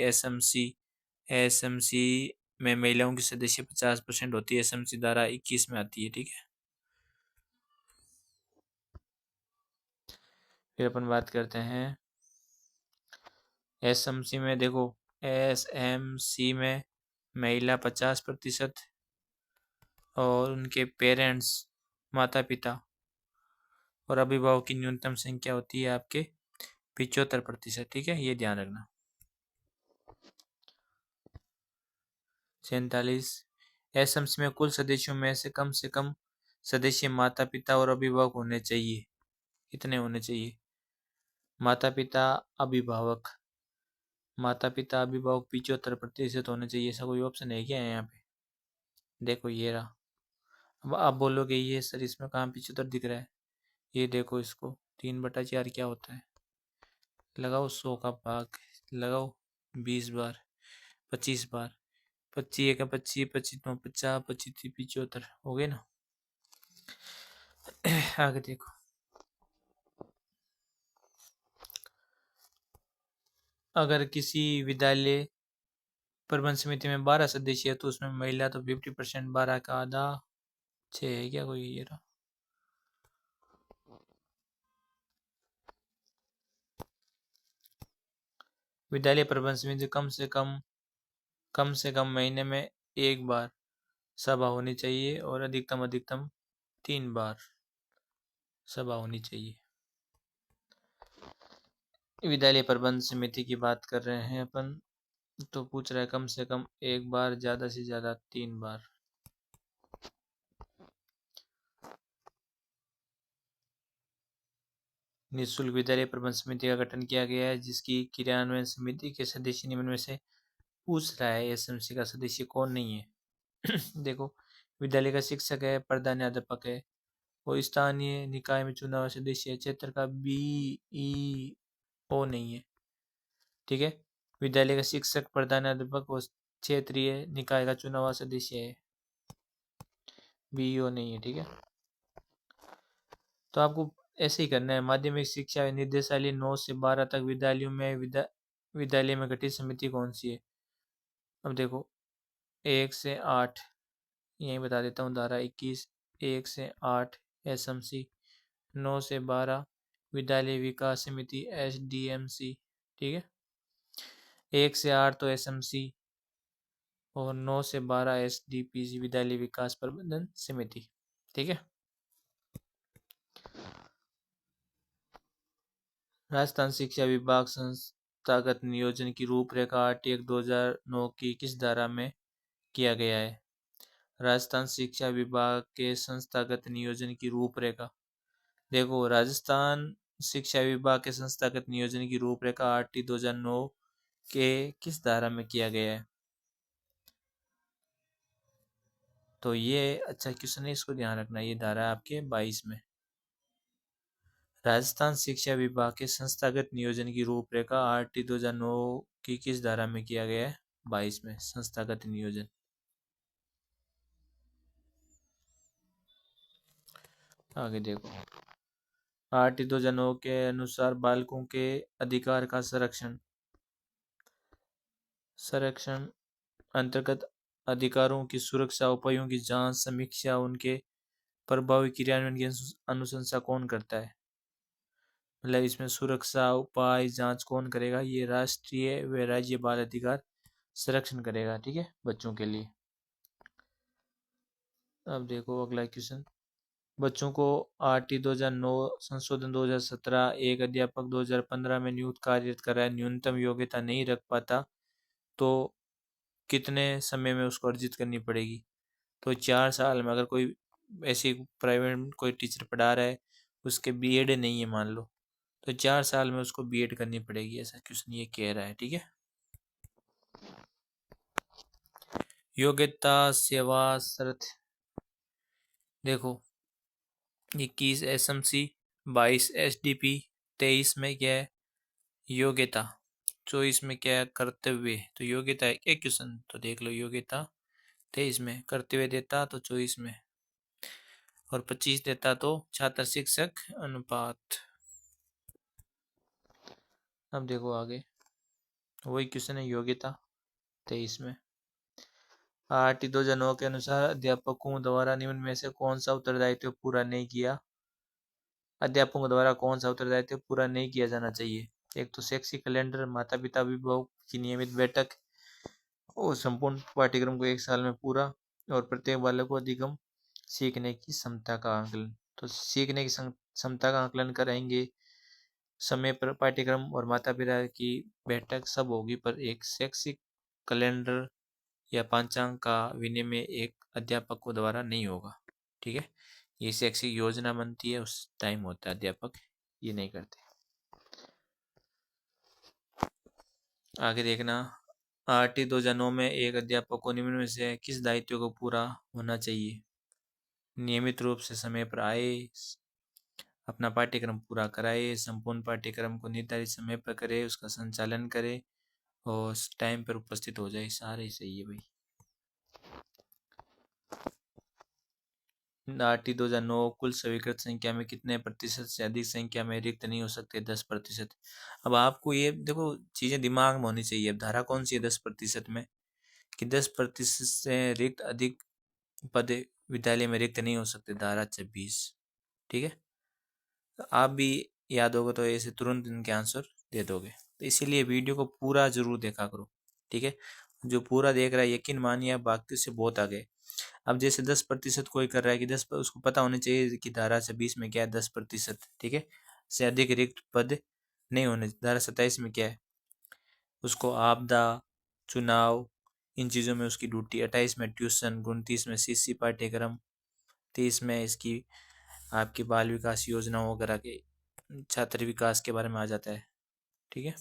एसएमसी में महिलाओं की सदस्य 50% होती है। एसएमसी धारा 21 में आती है। ठीक है, फिर अपन बात करते हैं एसएमसी में। देखो, एसएमसी में महिला 50% और उनके पेरेंट्स, माता पिता और अभिभावक की न्यूनतम संख्या होती है आपके 75%। ठीक है, ये ध्यान रखना। 47, एसएमसी में कुल सदस्यों में से कम सदस्य माता पिता और अभिभावक होने चाहिए। कितने होने चाहिए? माता पिता अभिभावक 75% होने चाहिए। ऐसा कोई ऑप्शन है क्या यहाँ पे? देखो, ये रहा। अब आप बोलोगे ये सर इसमें कहाँ 75 दिख रहा है? ये देखो, इसको 3/4 क्या होता है, लगाओ 100 का भाग, लगाओ 20 बार, 25 बार, 25 का 25, 25 9 50, 25 75 हो गए ना। आगे देखो, अगर किसी विद्यालय प्रबंध समिति में 12 सदस्य है तो उसमें महिला तो 50%, 12 का आधा 6 है क्या कोई, ये रहा। विद्यालय प्रबंध समिति कम से कम महीने में एक बार सभा होनी चाहिए और अधिकतम 3 बार सभा होनी चाहिए। विद्यालय प्रबंध समिति की बात कर रहे हैं अपन, तो पूछ रहा है कम से कम एक बार, ज्यादा से ज्यादा 3 बार। निःशुल्क विद्यालय प्रबंध समिति का गठन किया गया है, जिसकी क्रियान्वयन समिति के सदस्य निम्न में से पूछ रहा है एसएमसी का सदस्य कौन नहीं है। देखो, विद्यालय का शिक्षक है, प्रधानाध्यापक है, वो स्थानीय निकाय में चुना हुआ सदस्य है, क्षेत्र का बीईओ नहीं है। ठीक है, विद्यालय का शिक्षक, प्रधानाध्यापक और क्षेत्रीय निकाय का चुना हुआ सदस्य है, बीईओ नहीं है। ठीक है, तो आपको ऐसे ही करना है। माध्यमिक शिक्षा निदेशालय 9 से 12 तक विद्यालयों में विद्यालय में गठित समिति कौन सी है? अब देखो 1 से 8, यही बता देता हूँ, धारा 21, 1 से 8 एसएमसी, 9 से 12 विद्यालय विकास समिति एसडीएमसी, ठीक है। 1 से 8 तो एसएमसी और 9 से 12 एसडीपीसी विद्यालय विकास प्रबंधन समिति, ठीक है। राजस्थान शिक्षा विभाग संस्थागत नियोजन की रूपरेखा 8/1/2009 की किस धारा में किया गया है? राजस्थान शिक्षा विभाग के संस्थागत नियोजन की रूपरेखा, देखो राजस्थान शिक्षा विभाग के संस्थागत नियोजन की रूपरेखा 8/2009 के किस धारा में किया गया है? तो ये अच्छा क्वेश्चन है, इसको ध्यान रखना। ये धारा आपके 22 में। राजस्थान शिक्षा विभाग के संस्थागत नियोजन की रूपरेखा 8/2009 की किस धारा में किया गया है? 22 में संस्थागत नियोजन। आगे देखो 8/2009 के अनुसार बालकों के अधिकार का संरक्षण अंतर्गत अधिकारों की सुरक्षा, उपायों की जांच, समीक्षा, उनके प्रभावी क्रियान्वयन की अनुशंसा कौन करता है? मतलब इसमें सुरक्षा, उपाय, जांच कौन करेगा? ये राष्ट्रीय व राज्य बाल अधिकार संरक्षण करेगा, ठीक है, बच्चों के लिए। अब देखो अगला क्वेश्चन, बच्चों को आरटी 2009 संशोधन 2017 एक अध्यापक 2015 में नियुक्त कार्यरत कराए, न्यूनतम योग्यता नहीं रख पाता तो कितने समय में उसको अर्जित करनी पड़ेगी? तो 4 साल में। अगर कोई ऐसी प्राइवेट कोई टीचर पढ़ा रहा है, उसके बीएड नहीं है मान लो, तो 4 साल में उसको बीएड करनी पड़ेगी, ऐसा क्वेश्चन ये कह रहा है, ठीक है। योग्यता सेवा शर्त, देखो 21 एसएमसी, 22 एसडीपी, 23 में क्या है? योग्यता। 24 में क्या है? कर्तव्य। तो योग्यता है एक क्वेश्चन, तो देख लो योग्यता 23 में, कर्तव्य देता तो 24 में, और 25 देता तो छात्र शिक्षक अनुपात। अब देखो आगे वही क्वेश्चन है, योग्यता 23 में। आरटी 2009 के अनुसार अध्यापकों द्वारा निम्न में से कौन सा उत्तरदायित्व पूरा नहीं किया? अध्यापकों द्वारा कौन सा उत्तरदायित्व पूरा नहीं किया जाना चाहिए? एक तो शैक्षिक कैलेंडर, माता पिता अभिभावक की नियमित बैठक, और संपूर्ण पाठ्यक्रम को 1 साल में पूरा, और प्रत्येक बालक को अधिगम सीखने की क्षमता का आकलन। तो सीखने की क्षमता का आकलन करेंगे, समय पर पाठ्यक्रम और माता पिता की बैठक सब होगी, पर एक शैक्षिक कैलेंडर या पांचांग का विनिमय एक अध्यापक को द्वारा नहीं होगा, ठीक है। ये शैक्षिक योजना बनती है उस टाइम होता है, अध्यापक ये नहीं करते। आगे देखना, आरटी 2009 में एक अध्यापक को निम्न में से किस दायित्व को पूरा होना चाहिए? नियमित रूप से समय पर आए, अपना पाठ्यक्रम पूरा कराए, संपूर्ण पाठ्यक्रम को निर्धारित समय पर करे, उसका संचालन करे, और टाइम पर उपस्थित हो जाए। सारे सही है भाई। आरटी 2009 कुल स्वीकृत संख्या में कितने प्रतिशत से अधिक संख्या में रिक्त नहीं हो सकते? 10%। अब आपको ये देखो चीजें दिमाग में होनी चाहिए। अब धारा कौन सी है 10% में? कि 10% से रिक्त अधिक पद विद्यालय में रिक्त नहीं हो सकते, धारा 26, ठीक है। तो आप भी याद होगा तो ऐसे तुरंत इनके आंसर दे दोगे, तो इसीलिए वीडियो को पूरा जरूर देखा करो, ठीक है। जो पूरा देख रहा है यकीन मानिए आप बाकी से बहुत आगे। अब जैसे 10% कोई कर रहा है कि 10 उसको पता होना चाहिए कि धारा 26 में क्या है, 10%, ठीक है, से अधिक रिक्त पद नहीं होने। धारा 27 में क्या है? उसको आपदा, चुनाव, इन चीज़ों में उसकी ड्यूटी। 28 में ट्यूशन, 29 में सीसी पाठ्यक्रम, 30 में इसकी आपकी बाल विकास योजना वगैरह के छात्र विकास के बारे में आ जाता है, ठीक है।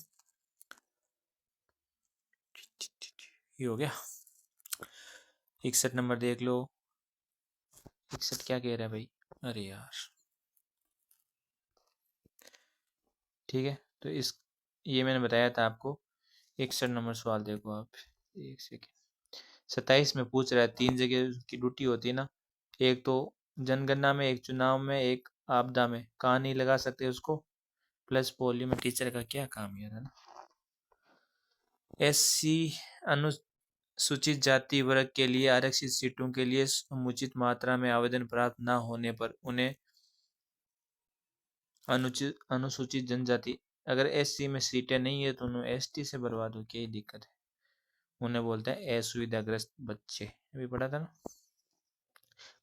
ये हो गया। 61 नंबर देख लो। 61 क्या कह रहा है भाई? अरे यार, ठीक है। तो इस ये मैंने बताया था आपको। 61 नंबर सवाल देखो आप, एक सेकेंड। 27 में पूछ रहा है 3 जगह की ड्यूटी होती है ना, एक तो जनगणना में, एक चुनाव में, एक आपदा में, कहाँ नहीं लगा सकते उसको, प्लस पोलियो में। टीचर का क्या काम है ना। एससी अनुसूचित जाति वर्ग के लिए आरक्षित सीटों के लिए समुचित मात्रा में आवेदन प्राप्त न होने पर उन्हें अनुसूचित जनजाति, अगर एससी में सीटें नहीं है तो उन्हें एसटी से भरवा दो, क्या दिक्कत है। उन्हें बोलते हैं असुविधाग्रस्त बच्चे, अभी पढ़ा था ना।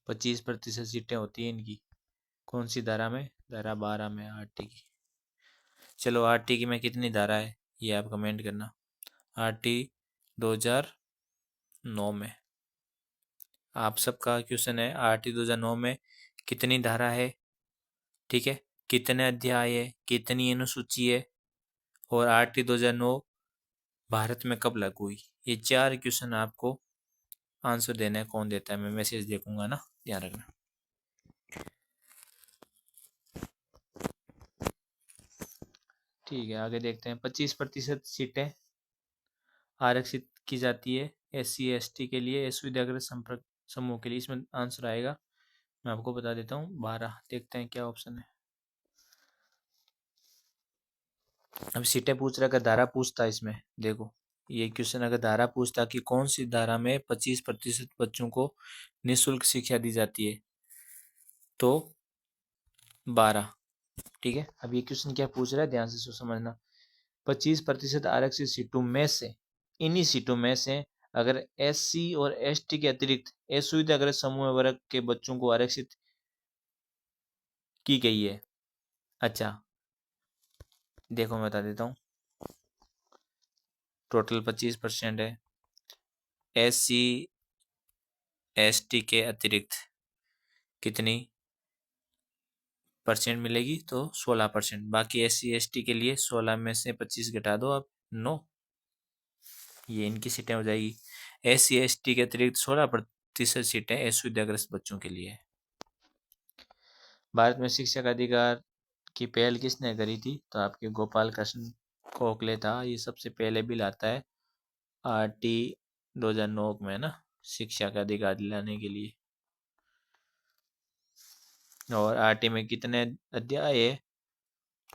25% सीटें होती हैं इनकी, कौन सी धारा में, धारा 12 में आरटी की। चलो आरटी की में कितनी धारा है ये आप कमेंट करना। आरटी 2009 में, आप सबका क्वेश्चन है आरटी 2009 में कितनी धारा है, ठीक है, कितने अध्याय है, कितनी अनुसूची है, और आरटी 2009 भारत में कब लागू हुई। ये 4 क्वेश्चन आपको आंसर देना है। कौन देता है मैं मैसेज देखूंगा ना, ध्यान रखना। ठीक है, आगे देखते हैं। 25% सीटें आरक्षित की जाती है SC ST के लिए, असुविधाग्रस्त संपर्क समूह के लिए। इसमें आंसर आएगा, मैं आपको बता देता हूँ, 12। देखते हैं क्या ऑप्शन है। अब सीटें पूछ रहा, अगर धारा पूछता इसमें, देखो ये क्वेश्चन अगर धारा पूछता कि कौन सी धारा में 25% बच्चों को निःशुल्क शिक्षा दी जाती है, तो 12। ठीक है, अब ये क्वेश्चन क्या पूछ रहा है, ध्यान से समझना। 25% आरक्षित सीटों में से, इन्हीं सीटों में से अगर SC और ST के अतिरिक्त असुविधाग्रस्त समूह वर्ग के बच्चों को आरक्षित की गई है। अच्छा देखो मैं बता देता हूँ, टोटल 25% है। SC ST के अतिरिक्त कितनी परसेंट मिलेगी, तो 16%। बाकी SC ST के लिए 16 में से 25 घटा दो आप, 9। ये इनकी सीटें हो जाएगी। SC ST के अतिरिक्त 16% सीटें असुविधाग्रस्त बच्चों के लिए है। भारत में शिक्षा का अधिकार की पहल किसने करी थी, तो आपके गोपाल कृष्ण गोखले था। ये सबसे पहले बिल आता है RT 2009 में ना, शिक्षा का अधिकार दिलाने के लिए। और RT में कितने अध्याय है,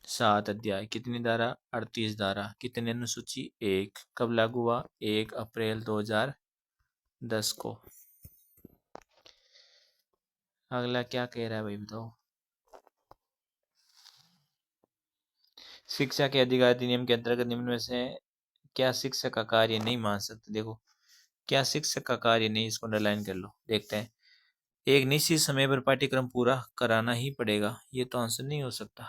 7 अध्याय। कितनी धारा, 38 धारा। कितने अनुसूची, 1। कब लागू हुआ, 1 अप्रैल 2010 को। अगला क्या कह रहा है भाई बताओ। शिक्षा के अधिकार अधिनियम के अंतर्गत निम्न में से क्या शिक्षक का कार्य नहीं मान सकते। देखो क्या शिक्षक का कार्य नहीं, इसको अंडरलाइन कर लो। देखते हैं, एक निश्चित समय पर पाठ्यक्रम पूरा कराना ही पड़ेगा, ये तो आंसर नहीं हो सकता।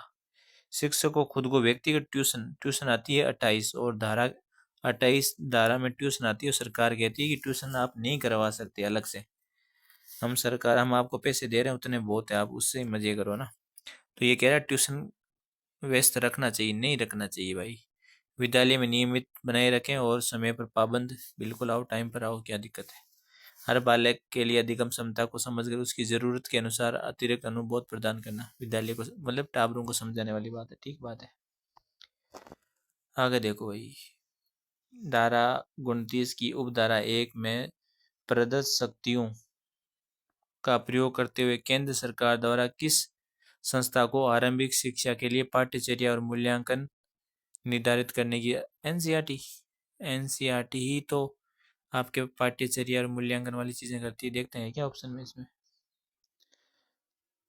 शिक्षक को खुद को व्यक्तिगत ट्यूशन आती है 28, और धारा 28 धारा में ट्यूशन आती है, और सरकार कहती है कि ट्यूशन आप नहीं करवा सकते अलग से। हम आपको पैसे दे रहे हैं, उतने बहुत है, आप उससे मजे करो ना। तो ये कह रहा है ट्यूशन व्यस्त रखना चाहिए, नहीं रखना चाहिए भाई। विद्यालय में नियमित बनाए रखें और समय पर पाबंद बिल्कुल आओ, टाइम पर आओ, क्या दिक्कत है। हर बालक के लिए अधिगम क्षमता को समझकर उसकी जरूरत के अनुसार अतिरिक्त अनुभव प्रदान करना विद्यालय को, मतलब टाबरों को समझाने वाली बात है। ठीक बात है। आगे देखो भाई, धारा 29 की उपधारा 1 में प्रदत्त शक्तियों का प्रयोग करते हुए केंद्र सरकार द्वारा किस संस्था को आरंभिक शिक्षा के लिए पाठ्यचर्या और मूल्यांकन निर्धारित करने की, एनसीईआरटी। एनसीईआरटी ही तो आपके पाठ्यचर्या और मूल्यांकन वाली चीजें करती है। देखते हैं क्या ऑप्शन में इसमें,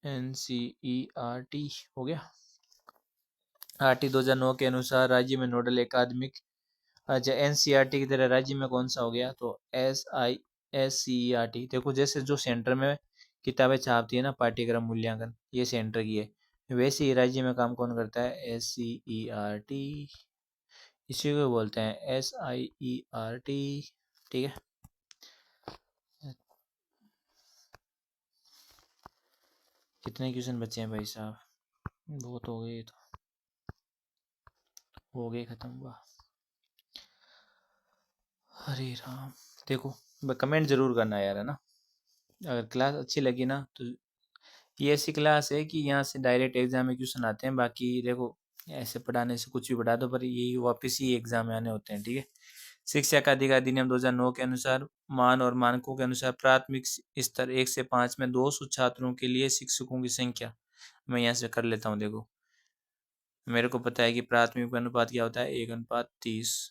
एनसीईआरटी हो गया। आरटी 2009 के अनुसार राज्य में नोडल अकादमिक, अच्छा एनसीईआरटी की तरह राज्य में कौन सा हो गया, तो SISCERT। देखो जैसे जो सेंटर में किताबें छापती है ना पाठ्यक्रम मूल्यांकन, ये सेंटर की है, वैसे ही राज्य में काम कौन करता है, SCERT। इसी को बोलते हैं SIERT। ठीक है, कितने क्वेश्चन बचे हैं भाई साहब, बहुत हो गए, तो हो गए खत्म हुआ। हरे राम। देखो कमेंट जरूर करना यार, है ना। अगर क्लास अच्छी लगी ना, तो ये ऐसी क्लास है कि यहाँ से डायरेक्ट एग्जाम में क्वेश्चन आते हैं। बाकी देखो ऐसे पढ़ाने से कुछ भी पढ़ा दो, पर ये वापस ही एग्जाम में आने होते हैं। ठीक है, शिक्षा का अधिकार अधिनियम 2009 के अनुसार मान और मानकों के अनुसार प्राथमिक स्तर 1 से 5 में 200 छात्रों के लिए शिक्षकों की संख्या मैं यहाँ से कर लेता हूँ। देखो मेरे को पता है कि प्राथमिक अनुपात क्या होता है, 1:30।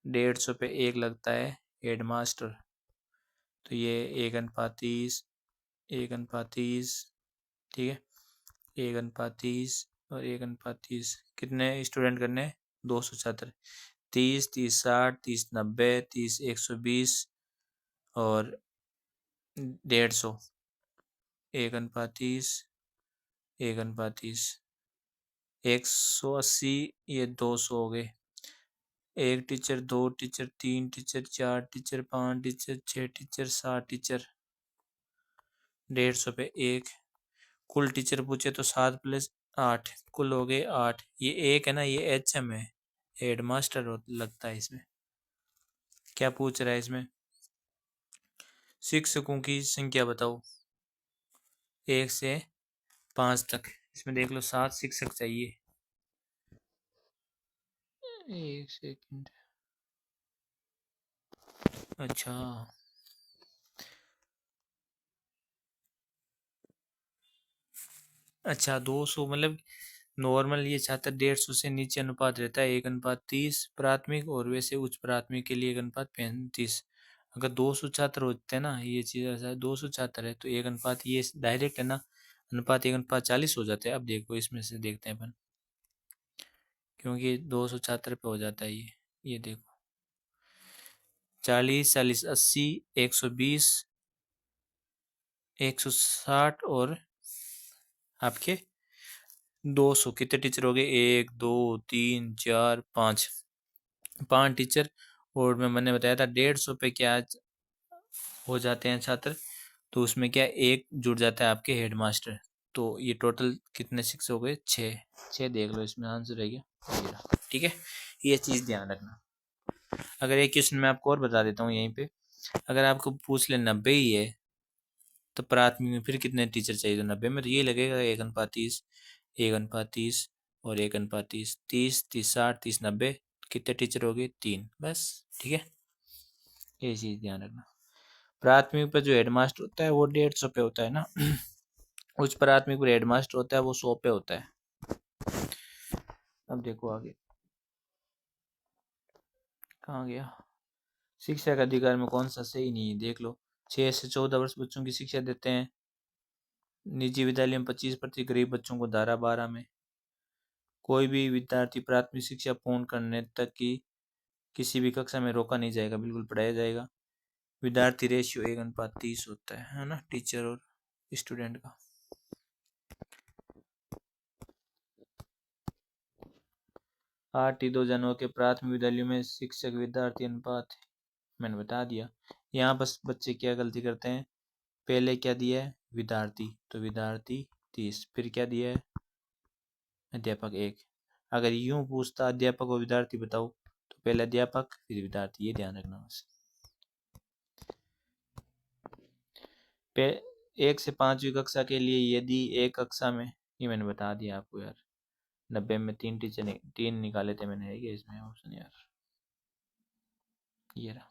150 पे 1 लगता है हेड मास्टर, तो ये 1:30, 1:30, ठीक है। 1:30 और 1:30 कितने स्टूडेंट करने हैं, 276। 30, 30, 60, 30, 90, 30, 120 और 150। 1:30, 1:30, 180, ये 200 हो गए। एक टीचर, दो टीचर, तीन टीचर, चार टीचर, पांच टीचर, छह टीचर, 7 टीचर। 150 पे 1। कुल टीचर पूछे तो 7 + 8, कुल हो गए 8। ये 1 है ना, ये HM है, हेड मास्टर लगता है इसमें। क्या पूछ रहा है इसमें, शिक्षकों की संख्या बताओ 1 से 5 तक। इसमें देख लो 7 शिक्षक चाहिए। एक सेकंड, अच्छा अच्छा, 200 मतलब नॉर्मल ये छात्र 150 से नीचे अनुपात रहता है 1:30 प्राथमिक, और वैसे उच्च प्राथमिक के लिए 1:35। अगर 200 छात्र होते हैं ना, ये चीज़ ऐसा है, 200 छात्र है तो एक अनुपात ये डायरेक्ट है ना, अनुपात 1:40 हो जाता है। अब देखो इसमें से देखते हैं अपन, क्योंकि 200 छात्र पे हो जाता है ये देखो 40, 40, 80, 120, 160 और आपके 200। कितने टीचर हो गए, 1, 2, 3, 4, 5, 5 टीचर। और मैंने बताया था 150 पे क्या हो जाते हैं छात्र, तो उसमें क्या एक जुड़ जाता है आपके हेड मास्टर। तो ये टोटल कितने शिक्षक हो गए, 6। 6 देख लो इसमें आंसर रहेगा, ठीक है। ये चीज़ ध्यान रखना। अगर एक क्वेश्चन मैं आपको और बता देता हूँ यहीं पे, अगर आपको पूछ ले 90 ही है तो प्राथमिक में फिर कितने टीचर चाहिए, तो 90 में तो ये लगेगा 1:30, 1:30 और 1:30, 30, 30, 60, 30, 90। कितने टीचर हो गए, 3 बस, ठीक है। ये चीज़ ध्यान रखना। प्राथमिक पर जो हेडमास्टर होता है वो 150 पे होता है ना, उच्च प्राथमिक पर हेडमास्टर होता है वो 100 पे होता है। अब देखो आगे कहाँ गया, शिक्षा का अधिकार में कौन सा सही नहीं है, देख लो। 6 से 14 वर्ष बच्चों की शिक्षा देते हैं निजी विद्यालय में 25%, गरीब बच्चों को धारा 12 में। कोई भी विद्यार्थी प्राथमिक शिक्षा पूर्ण करने तक की किसी भी कक्षा में रोका नहीं जाएगा, बिल्कुल पढ़ाया जाएगा। विद्यार्थी रेशियो 1:30 होता है ना, टीचर और स्टूडेंट का। RT 2009 के प्राथमिक विद्यालयों में शिक्षक विद्यार्थी अनुपात मैंने बता दिया। यहाँ बस बच्चे क्या गलती करते हैं, पहले क्या दिया है, विद्यार्थी, तो विद्यार्थी 30, फिर क्या दिया है, अध्यापक 1। अगर यूं पूछता अध्यापक और विद्यार्थी बताओ, तो पहले अध्यापक फिर विद्यार्थी, ये ध्यान रखना बस। 1 से 5वीं कक्षा के लिए यदि एक कक्षा में, ये मैंने बता दिया आपको यार, 90 में 3 टीचर, 3 निकाले थे मैंने, है क्या इसमें ऑप्शन यार, ये रहा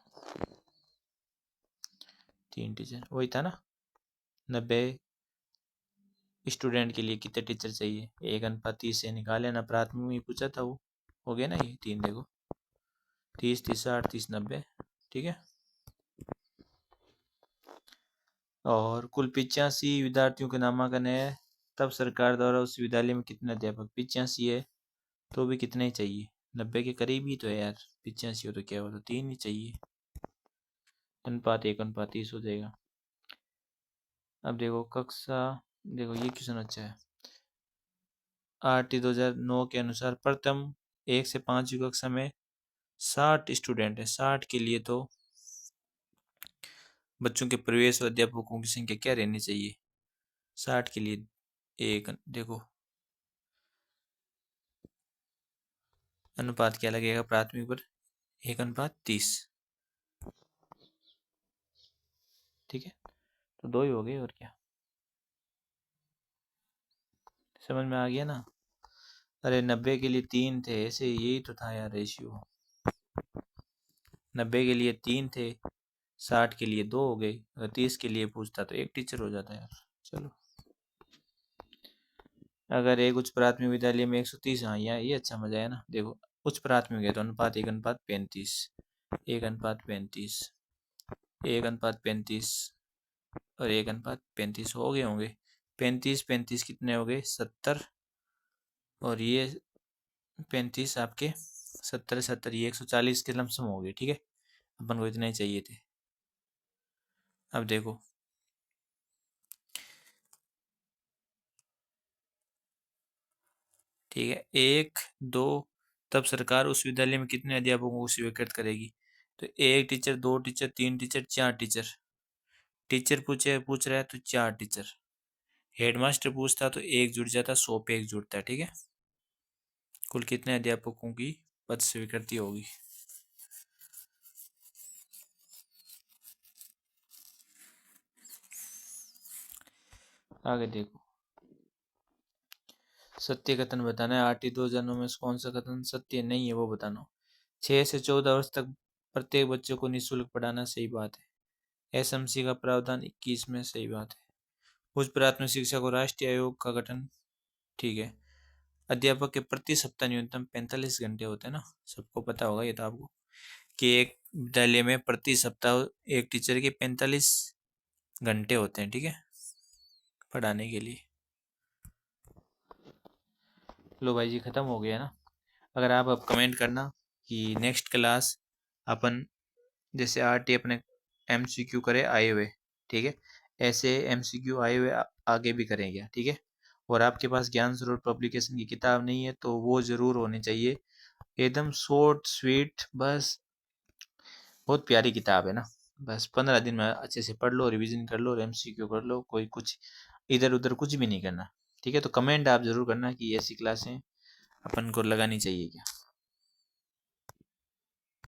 3 टीचर, वही था ना। 90 स्टूडेंट के लिए कितने टीचर चाहिए, 1:30 से निकाले ना, प्राथमिक में ही पूछा था वो, हो गया ना ये 3। देखो 30, 30, 60, 30, 90, ठीक है। और कुल 85 विद्यार्थियों के नामांकन है, तब सरकार द्वारा उस विद्यालय में कितने अध्यापक, 85 है तो भी कितने ही चाहिए, 90 के करीब ही तो है यार। 85 हो तो क्या हो, तो 3 ही चाहिए, अनुपात 1:30 हो जाएगा। अब देखो कक्षा, देखो ये क्वेश्चन अच्छा है। RT 2009 के अनुसार प्रथम 1 से 5वीं कक्षा में 60 स्टूडेंट है, 60 के लिए तो बच्चों के प्रवेश और अध्यापकों की संख्या क्या रहनी चाहिए, 60 के लिए एक, देखो अनुपात क्या लगेगा प्राथमिक पर, 1:30, ठीक है। तो 2 ही हो गए और क्या, समझ में आ गया ना। अरे 90 के लिए 3 थे, ऐसे यही तो था यार रेशियो, 90 के लिए 3 थे, 60 के लिए 2 हो गए। अगर 30 के लिए पूछता तो एक टीचर हो जाता यार। चलो अगर एक उच्च प्राथमिक विद्यालय में 130, हाँ ये अच्छा मजा है ना। देखो उच्च प्राथमिक है तो अनुपात 1:35, 1:35, 1:35 और 1:35 हो गए होंगे। 35 कितने हो गए? 70। और ये 35 आपके 70, ये 140 के लमसम हो गए। ठीक है, अपन को इतने ही चाहिए थे। अब देखो ठीक है, 1, 2, तब सरकार उस विद्यालय में कितने अध्यापकों को स्वीकृत करेगी? तो 1 teacher, 2 teacher, 3 teacher, 4 teacher. Teacher पूछ रहा है तो 4 टीचर। हेडमास्टर पूछता तो एक जुड़ जाता, 100 पे एक जुड़ता है। ठीक है, कुल कितने अध्यापकों की पद स्वीकृति होगी? आगे देखो, सत्य कथन बताना है। RT 2009 में से कौन सा कथन सत्य नहीं है वो बताना। 6 से 14 वर्ष तक प्रत्येक बच्चे को निःशुल्क पढ़ाना सही बात है। SMC का प्रावधान 21 में सही बात है। उच्च प्राथमिक शिक्षा को राष्ट्रीय आयोग का गठन, ठीक है। अध्यापक के प्रति सप्ताह न्यूनतम 45 घंटे होते हैं ना, सबको पता होगा ये तो आपको, कि एक विद्यालय में प्रति सप्ताह एक टीचर के 45 घंटे होते हैं। ठीक है, पढ़ाने के लिए। लो भाई जी, खत्म हो गया ना। अगर आप अब कमेंट करना कि नेक्स्ट क्लास अपन जैसे RT अपने MCQ करे आए हुए, ठीक है, ऐसे MCQ आए हुए आगे भी करेंगे। ठीक है, और आपके पास ज्ञान स्रोत पब्लिकेशन की किताब नहीं है तो वो ज़रूर होनी चाहिए, एकदम शॉर्ट स्वीट, बस बहुत प्यारी किताब है ना। बस 15 दिन में अच्छे से पढ़ लो, रिवीजन कर लो और MCQ कर लो, कोई कुछ इधर उधर कुछ भी नहीं करना। ठीक है, तो कमेंट आप ज़रूर करना कि ऐसी क्लासें अपन को लगानी चाहिए क्या।